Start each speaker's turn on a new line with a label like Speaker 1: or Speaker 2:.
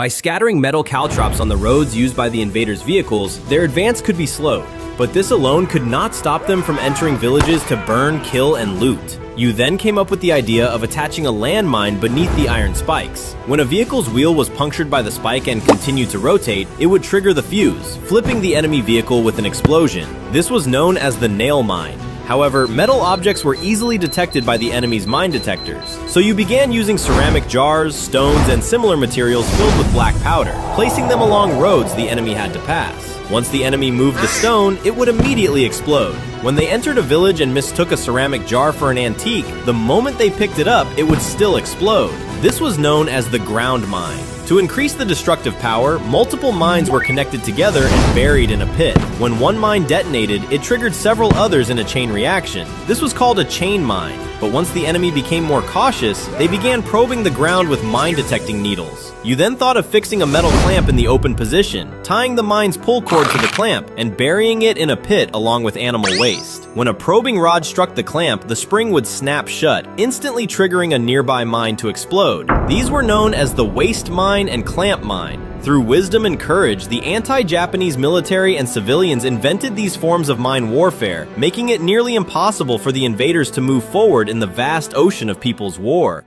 Speaker 1: By scattering metal caltrops on the roads used by the invaders' vehicles, their advance could be slowed. But this alone could not stop them from entering villages to burn, kill, and loot. You then came up with the idea of attaching a landmine beneath the iron spikes. When a vehicle's wheel was punctured by the spike and continued to rotate, it would trigger the fuse, flipping the enemy vehicle with an explosion. This was known as the nail mine. However, metal objects were easily detected by the enemy's mine detectors, so you began using ceramic jars, stones, and similar materials filled with black powder, placing them along roads the enemy had to pass. Once the enemy moved the stone, it would immediately explode. When they entered a village and mistook a ceramic jar for an antique, the moment they picked it up, it would still explode. This was known as the ground mine. To increase the destructive power, multiple mines were connected together and buried in a pit. When one mine detonated, it triggered several others in a chain reaction. This was called a chain mine. But once the enemy became more cautious, they began probing the ground with mine-detecting needles. You then thought of fixing a metal clamp in the open position, tying the mine's pull cord to the clamp, and burying it in a pit along with animal waste. When a probing rod struck the clamp, the spring would snap shut, instantly triggering a nearby mine to explode. These were known as the waste mine and clamp mine. Through wisdom and courage, the anti-Japanese military and civilians invented these forms of mine warfare, making it nearly impossible for the invaders to move forward in the vast ocean of people's war.